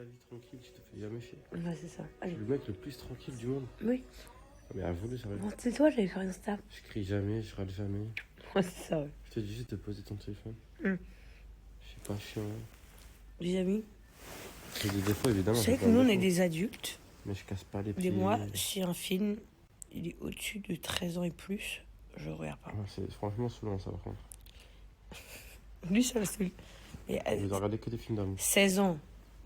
vie tranquille, tu te fais jamais chier. Ouais, c'est ça. Je suis le mec le plus tranquille du monde. Oui. Mais à voulu, ça va. Bon, c'est toi, j'avais fait Insta. Je crie jamais, je râle jamais. Ouais, c'est ça, ouais. Je te dis juste de poser ton téléphone. Je suis pas chiant. Les amis, J'ai des défauts, évidemment. c'est vrai que nous, on est des adultes. Mais je casse pas les pieds. Mais moi, si un film, il est au-dessus de 13 ans et plus, je regarde pas. Ouais, c'est franchement saoulant, ça, par contre. Lui, ça me saoule. Mais, Je vais regarder que des films d'amour. 16 ans,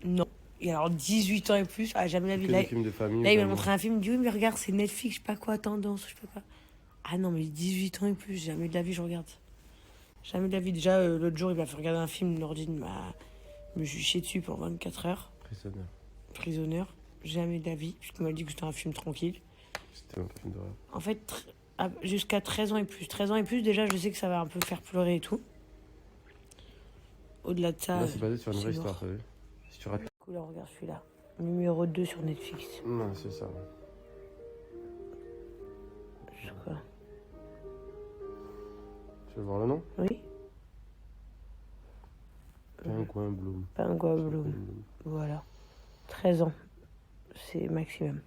non. Et alors 18 ans et plus, ah, jamais la vie. Que des films de famille. Là, il m'a montré un film, il me dit oui, mais regarde, c'est Netflix, je sais pas quoi, tendance, je sais pas quoi. Ah non, mais 18 ans et plus, jamais de la vie, je regarde. Jamais de la vie. Déjà, l'autre jour, il m'a fait regarder un film, l'ordi me juché dessus pendant 24 heures. Prisonnier. Prisonneur, jamais de la vie, puisqu'il m'a dit que c'était un film tranquille. C'était un film d'horreur. En fait, jusqu'à 13 ans et plus. 13 ans et plus, déjà, je sais que ça va un peu faire pleurer et tout. Au-delà de ça. Là, c'est basé sur une vraie c'est mort. histoire, t'as vu? Si tu rates. Cool, regarde celui-là. Numéro 2 sur Netflix. Non, c'est ça. Je sais quoi. Tu veux voir le nom? Oui. Pingouin Bloom. Pingouin Bloom. Voilà. 13 ans. C'est maximum.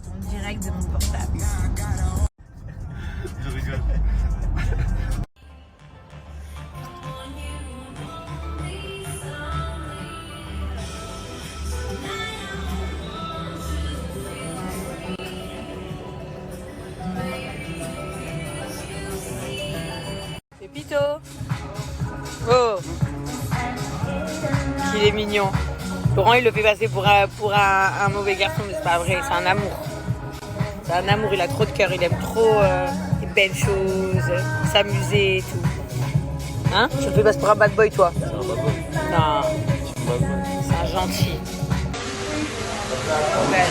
En direct de mon portable. Je rigole. Pépito. Oh. Qu'il est mignon. Laurent, il le fait passer pour un mauvais garçon, mais c'est pas vrai, c'est un amour. C'est un amour, il a trop de cœur, il aime trop les belles choses, s'amuser et tout. Hein? Je le fais passer pour un bad boy, toi? C'est un bad boy. Non, Bad boy. c'est un gentil. Ouais.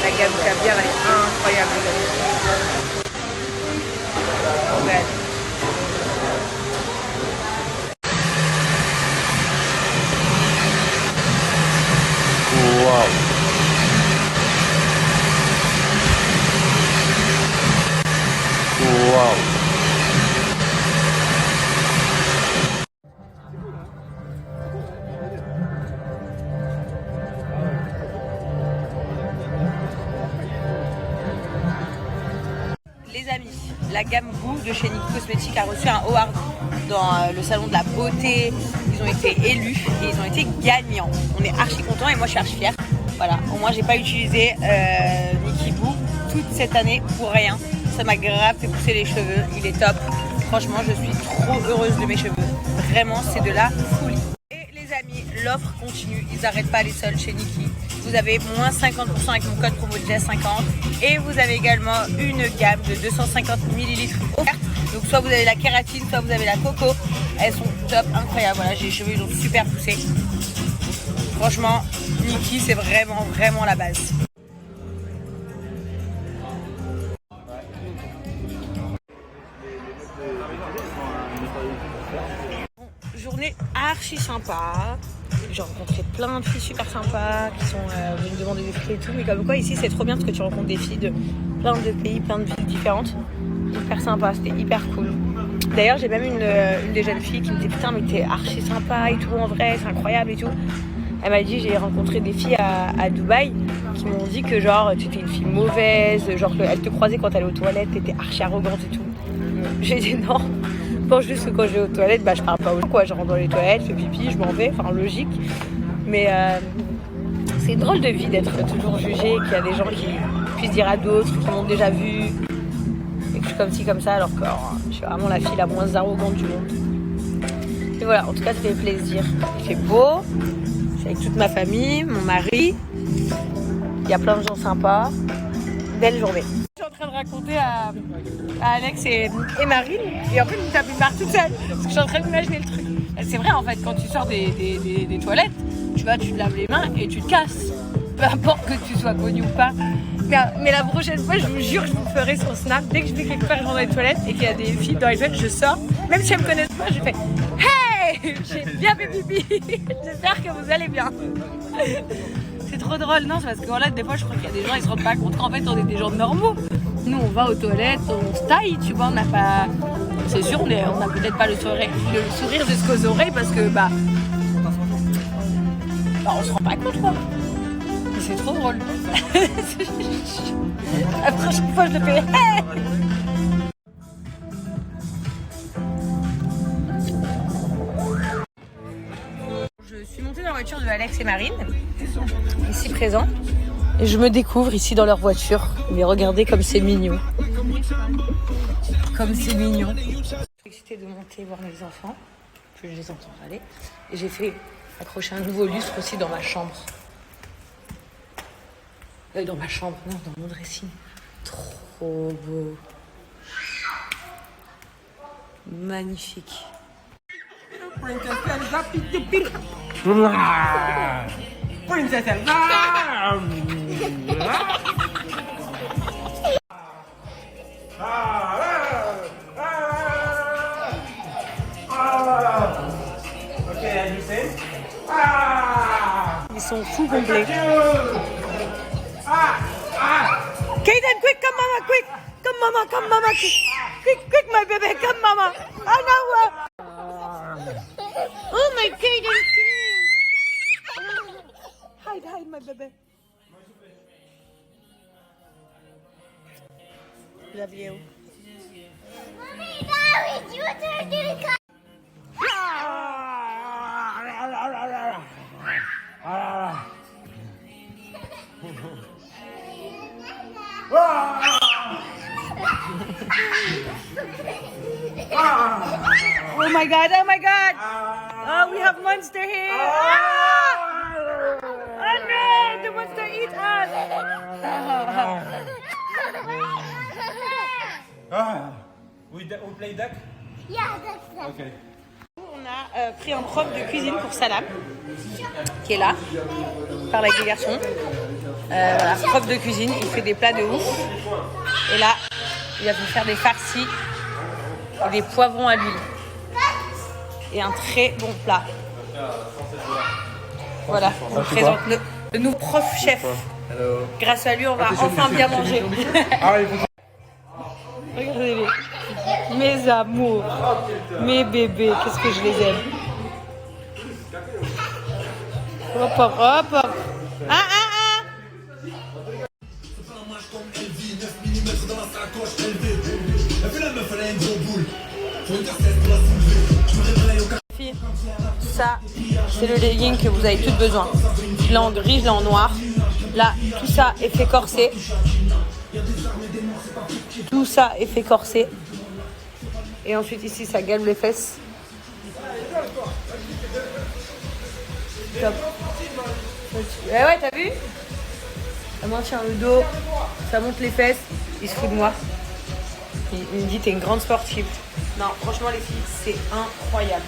La gamme caviar est incroyable, les amis. Ouais. Waouh. Waouh. Les amis, la gamme Goût de chez Nikki Cosmetics a reçu un award dans le salon de la beauté. Ils ont été élus et ils ont été gagnants. On est archi contents et moi je suis archi fière. Voilà, au moins j'ai pas utilisé Nikki Boo toute cette année pour rien. Ça m'a grave fait pousser les cheveux, il est top. Franchement, je suis trop heureuse de mes cheveux. Vraiment, c'est de la folie. Et les amis, l'offre continue. Ils n'arrêtent pas les soldes chez Nikki. Vous avez moins 50% avec mon code promo JESS50. Et vous avez également une gamme de 250 ml offerte. Donc soit vous avez la kératine, soit vous avez la coco. Elles sont top, incroyables. Voilà, j'ai les cheveux, ils ont super poussé. Franchement, Nikki, c'est vraiment, vraiment la base. Journée archi sympa. J'ai rencontré plein de filles super sympas qui sont venues me demander des photos et tout. Mais comme quoi ici c'est trop bien parce que tu rencontres des filles de plein de pays, plein de villes différentes. Hyper sympa, c'était hyper cool. D'ailleurs j'ai même une des jeunes filles qui me dit putain mais t'es archi sympa et tout en vrai, c'est incroyable et tout. Elle m'a dit j'ai rencontré des filles à Dubaï qui m'ont dit que genre tu étais une fille mauvaise, genre qu'elles te croisaient quand t'allais aux toilettes, t'étais archi arrogante et tout. J'ai dit non. Bon, juste que quand je vais aux toilettes, bah, je parle pas aux gens, quoi. Je rentre dans les toilettes, je fais pipi, je m'en vais, enfin logique. Mais c'est une drôle de vie d'être toujours jugé, qu'il y a des gens qui puissent dire à d'autres, qui m'ont déjà vu, et que je suis comme ci, comme ça, alors que je suis vraiment la fille la moins arrogante du monde. Et voilà, en tout cas, ça fait plaisir. Il fait beau, je suis avec toute ma famille, mon mari, il y a plein de gens sympas. Belle journée. Je suis en train de raconter à Alex et Marine, et en fait, je me tape une barre toute seule, parce que je suis en train d'imaginer le truc. C'est vrai, en fait, quand tu sors des toilettes, tu vas, tu te laves les mains et tu te casses. Peu importe que tu sois connu ou pas. Mais la prochaine fois, je vous jure, je vous ferai sur Snap. Dès que je vais quelque part dans les toilettes et qu'il y a des filles dans les toilettes, je sors. Même si elles me connaissent pas, je fais hey, j'ai bien fait pipi. J'espère que vous allez bien. C'est trop drôle, non? C'est parce que voilà, des fois, je crois qu'il y a des gens, ils se rendent pas compte qu'en fait, on est des gens normaux. Nous, on va aux toilettes, on se taille, tu vois, on n'a pas. C'est sûr, on n'a peut-être pas le sourire jusqu'aux oreilles parce que, on se rend pas compte, quoi. C'est trop drôle. La prochaine fois, je le fais. Je suis montée dans la voiture de Alex et Marine, ici présents. Et je me découvre ici dans leur voiture. Mais regardez comme c'est mignon. Comme c'est mignon. Je suis excitée de monter voir mes enfants. Plus je les entends aller. Et j'ai fait accrocher un nouveau lustre aussi dans ma chambre. Dans ma chambre, non, dans mon dressing. Trop beau. Magnifique. Princess Elsa. Okay, and you say? Ils sont fous complets. Kaden, quick, come mama, quick. Come mama, quick, my baby, come mama. Oh no. Oh my Kaden, hide, my baby. Love you. Mommy, now it's your turn to come. Oh my god. Oh, we have monster here. Oh no, the monster eat us. We play duck? Yeah, that's that. Okay. On a pris un prof de cuisine pour Salam, qui est là, par avec les garçons. Voilà, prof de cuisine, il fait des plats de ouf. Et là, il va vous faire des farcis et des poivrons à l'huile. Et un très bon plat. Voilà, on vous présente le nouveau prof chef. Grâce à lui, on va enfin bien manger. Regardez-les. Mes amours, mes bébés, qu'est-ce que je les aime. Hop. Ah. Ça, c'est le legging que vous avez toutes besoin. Je l'ai en gris, je l'ai en noir. Là, tout ça est fait corset. Tout ça est fait corset. Et ensuite ici, ça galbe les fesses. Top. Ouais, t'as vu? Ça maintient le dos, ça monte les fesses. Il se fout de moi. Il me dit, t'es une grande sportive. Non, franchement, les filles, c'est incroyable.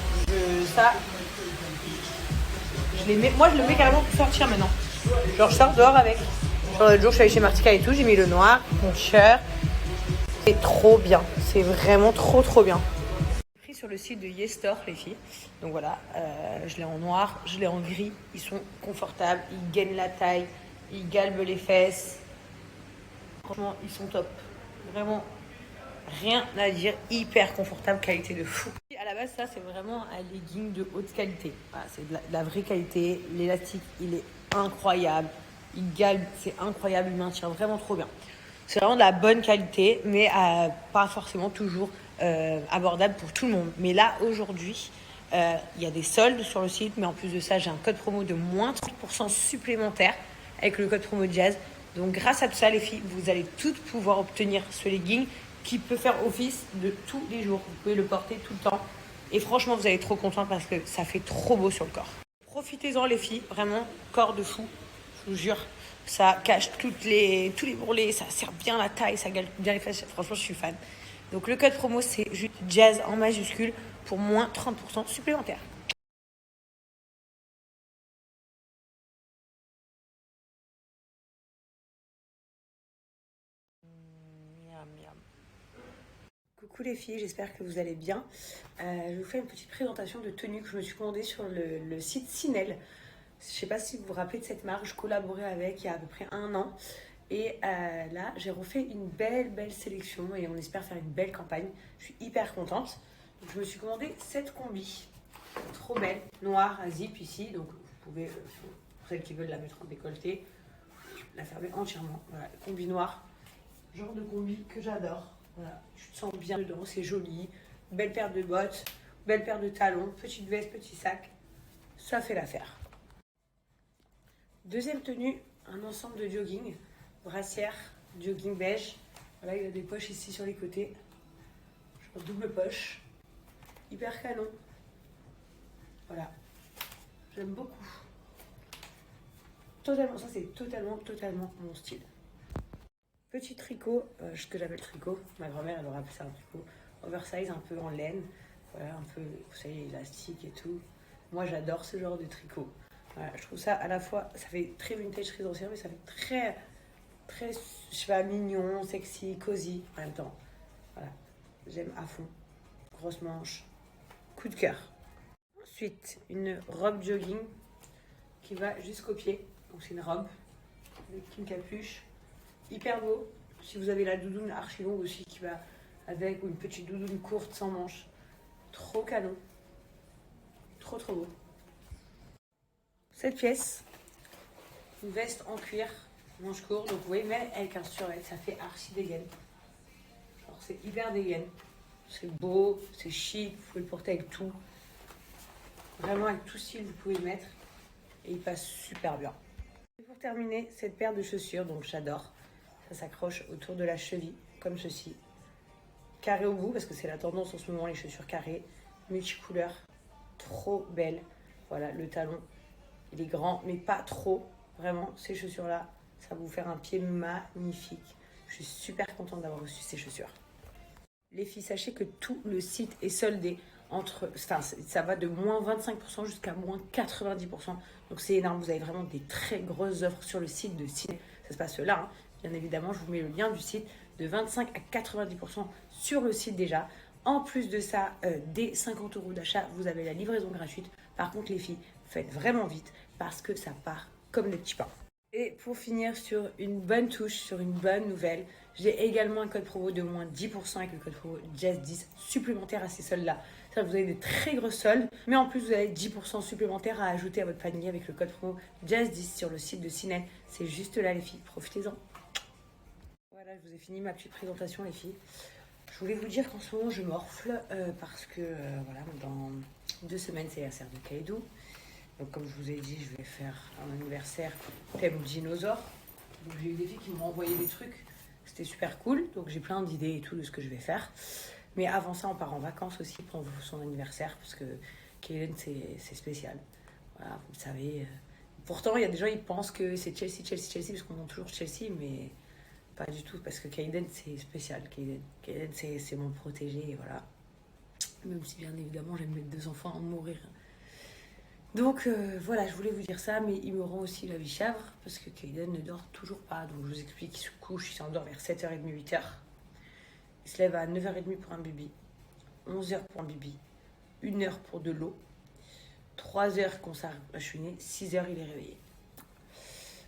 Je le mets carrément pour sortir maintenant. Genre, je sors dehors avec. Genre, l'autre jour, je suis allée chez Martika et tout, j'ai mis le noir, mon shirt. C'est trop bien. C'est vraiment trop bien. J'ai pris sur le site de YesStore, les filles. Donc voilà, je l'ai en noir, je l'ai en gris. Ils sont confortables, ils gainent la taille, ils galbent les fesses. Franchement, ils sont top. Vraiment, rien à dire. Hyper confortable, qualité de fou. À la base, ça, c'est vraiment un legging de haute qualité. Voilà, c'est de la vraie qualité. L'élastique, il est incroyable. Il galbe, c'est incroyable. Il maintient vraiment trop bien. C'est vraiment de la bonne qualité, mais pas forcément toujours abordable pour tout le monde. Mais là, aujourd'hui, il y a des soldes sur le site, mais en plus de ça, j'ai un code promo de moins 30% supplémentaire avec le code promo Jazz. Donc, grâce à tout ça, les filles, vous allez toutes pouvoir obtenir ce legging qui peut faire office de tous les jours. Vous pouvez le porter tout le temps. Et franchement, vous allez être trop content parce que ça fait trop beau sur le corps. Profitez-en, les filles. Vraiment, corps de fou. Je vous jure. Ça cache tous les bourrelets, ça sert bien la taille, ça galbe bien les fesses. Franchement, je suis fan. Donc, le code promo, c'est juste Jazz en majuscule pour moins 30% supplémentaire. Miam, miam. Coucou les filles, j'espère que vous allez bien. Je vous fais une petite présentation de tenue que je me suis commandée sur le site Sinel. Je ne sais pas si vous vous rappelez de cette marque, je collaborais avec il y a à peu près 1 an. Et là, j'ai refait une belle sélection et on espère faire une belle campagne. Je suis hyper contente. Donc, je me suis commandé cette combi, trop belle, noire à zip ici. Donc vous pouvez, pour celles qui veulent la mettre en décolleté, la fermer entièrement. Voilà, combi noire, genre de combi que j'adore. Voilà, tu te sens bien dedans, c'est joli. Belle paire de bottes, belle paire de talons, petite veste, petit sac. Ça fait l'affaire. Deuxième tenue, un ensemble de jogging, brassière, jogging beige. Voilà, il y a des poches ici sur les côtés. Genre double poche. Hyper canon. Voilà. J'aime beaucoup. Totalement, ça c'est totalement mon style. Petit tricot, ce que j'appelle tricot. Ma grand-mère elle aurait appelé ça un tricot. Oversize, un peu en laine. Voilà, un peu, vous savez, élastique et tout. Moi j'adore ce genre de tricot. Voilà, je trouve ça à la fois, ça fait très vintage, très ancien, mais ça fait très, je sais pas, mignon, sexy, cosy en même temps. Voilà, j'aime à fond. Grosse manche, coup de cœur. Ensuite, une robe jogging qui va jusqu'aux pieds. Donc c'est une robe avec une capuche, hyper beau. Si vous avez la doudoune archi longue aussi qui va avec, ou une petite doudoune courte sans manche, trop canon, trop beau. Cette pièce, une veste en cuir, manche courte, donc vous voyez, mais avec un survêt, ça fait archi dégaine. Genre c'est hyper dégaine, c'est beau, c'est chic, vous pouvez le porter avec tout. Vraiment avec tout style, vous pouvez le mettre et il passe super bien. Et pour terminer, cette paire de chaussures, donc j'adore. Ça s'accroche autour de la cheville, comme ceci. Carré au bout, parce que c'est la tendance en ce moment, les chaussures carrées, multicouleurs, trop belles. Voilà, le talon, il est grand, mais pas trop. Vraiment, ces chaussures-là, ça va vous faire un pied magnifique. Je suis super contente d'avoir reçu ces chaussures. Les filles, sachez que tout le site est soldé. Ça va de moins 25% jusqu'à moins 90%. Donc c'est énorme, vous avez vraiment des très grosses offres sur le site de Ciné. Ça se passe là, hein. Bien évidemment, je vous mets le lien du site, de 25 à 90% sur le site déjà. En plus de ça, dès 50 € d'achat, vous avez la livraison gratuite. Par contre les filles, faites vraiment vite parce que ça part comme des petits pains. Et pour finir sur une bonne touche, sur une bonne nouvelle, j'ai également un code promo de moins 10% avec le code promo Jazz10 supplémentaire à ces soldes-là. Ça, vous avez des très grosses soldes, mais en plus vous avez 10% supplémentaire à ajouter à votre panier avec le code promo Jazz10 sur le site de Ciné. C'est juste là les filles, profitez-en. Voilà, je vous ai fini ma petite présentation les filles. Je voulais vous dire qu'en ce moment je morfle parce que voilà, dans 2 semaines c'est l'anniversaire de Kaidou. Donc comme je vous ai dit, je vais faire un anniversaire thème dinosaure. Donc j'ai eu des filles qui m'ont envoyé des trucs. C'était super cool. Donc j'ai plein d'idées et tout de ce que je vais faire. Mais avant ça, on part en vacances aussi pour son anniversaire. Parce que Kaiden, c'est spécial. Voilà, vous le savez. Pourtant, il y a des gens, ils pensent que c'est Chelsea. Parce qu'on monte toujours Chelsea. Mais pas du tout. Parce que Kaiden, c'est spécial. Kaiden, c'est mon protégé. Et voilà. Même si bien évidemment, j'aime mes 2 enfants à mourir. Donc voilà, je voulais vous dire ça, mais il me rend aussi la vie chèvre parce que Kaiden ne dort toujours pas. Donc je vous explique, il se couche, il s'endort vers 7h30, 8h. Il se lève à 9h30 pour un bibi, 11h pour un bibi, 1h pour de l'eau, 3h qu'on s'arrête à chouiner, 6h il est réveillé.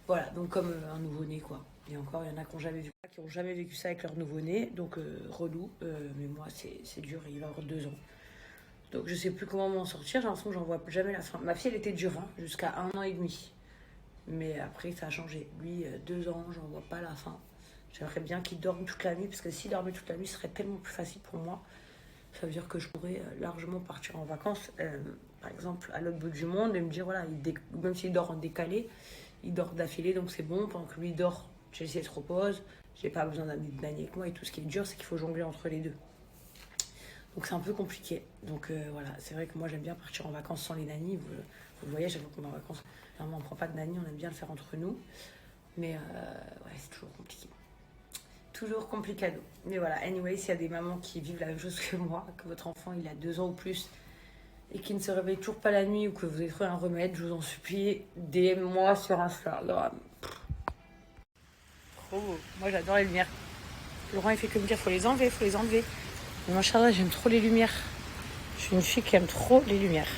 Voilà, donc comme un nouveau-né quoi. Et encore, il y en a qui n'ont jamais vécu ça avec leur nouveau-né, donc relou. Mais moi, c'est dur, il va avoir 2 ans. Donc je sais plus comment m'en sortir, j'ai l'impression que j'en vois jamais la fin. Ma fille elle était dure hein, jusqu'à 1 an et demi. Mais après ça a changé. Lui 2 ans, j'en vois pas la fin. J'aimerais bien qu'il dorme toute la nuit parce que s'il dormait toute la nuit ce serait tellement plus facile pour moi. Ça veut dire que je pourrais largement partir en vacances, par exemple à l'autre bout du monde et me dire voilà, même s'il dort en décalé, il dort d'affilée donc c'est bon. Pendant que lui dort, Chelsea se repose, j'ai pas besoin d'amener de nanny avec moi et tout ce qui est dur c'est qu'il faut jongler entre les deux. Donc c'est un peu compliqué. Donc voilà, c'est vrai que moi j'aime bien partir en vacances sans les nannies. Vous le voyez, chaque fois qu'on est en vacances, vraiment on prend pas de nanny, on aime bien le faire entre nous. Mais ouais, c'est toujours compliqué. Toujours complicado. Mais voilà, anyway, s'il y a des mamans qui vivent la même chose que moi, que votre enfant il a 2 ans ou plus et qui ne se réveille toujours pas la nuit ou que vous avez trouvé un remède, je vous en supplie, DM-moi sur Instagram. Trop beau. Moi j'adore les lumières. Laurent il fait que me dire faut les enlever, faut les enlever. Mais machallah, j'aime trop les lumières. Je suis une fille qui aime trop les lumières.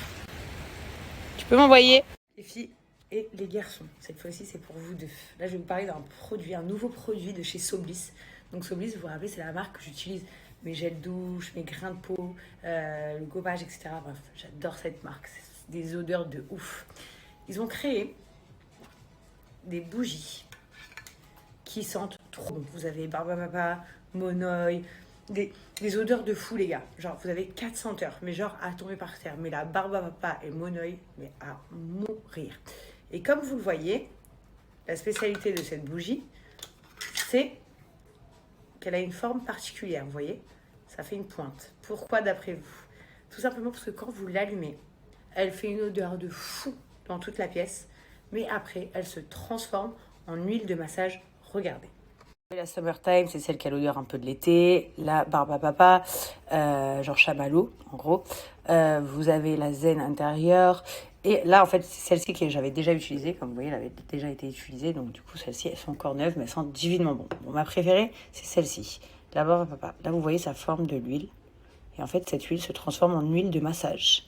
Tu peux m'envoyer les filles et les garçons. Cette fois-ci, c'est pour vous deux. Là, je vais vous parler d'un produit, un nouveau produit de chez Sobliss. Donc Sobliss, vous vous rappelez, c'est la marque que j'utilise. Mes gels douche, mes grains de peau, le gommage, etc. Bref, j'adore cette marque. C'est des odeurs de ouf. Ils ont créé des bougies qui sentent trop bon. Vous avez Barbapapa, Monoï, des odeurs de fou, les gars. Genre, vous avez 4 senteurs, mais genre à tomber par terre. Mais la Barbapapa et Monoï, mais à mourir. Et comme vous le voyez, la spécialité de cette bougie, c'est qu'elle a une forme particulière, vous voyez? Ça fait une pointe. Pourquoi d'après vous? Tout simplement parce que quand vous l'allumez, elle fait une odeur de fou dans toute la pièce, mais après, elle se transforme en huile de massage. Regardez. La Summertime, c'est celle qui a l'odeur un peu de l'été. La Barbapapa, genre chamallow, en gros. Vous avez la Zen intérieure. Et là, en fait, c'est celle-ci que j'avais déjà utilisée. Comme vous voyez, elle avait déjà été utilisée. Donc, du coup, celle-ci, elles sont encore neuves, mais elles sentent divinement bon. Bon, ma préférée, c'est celle-ci. La Barbapapa. Là, vous voyez sa forme de l'huile. Et en fait, cette huile se transforme en huile de massage.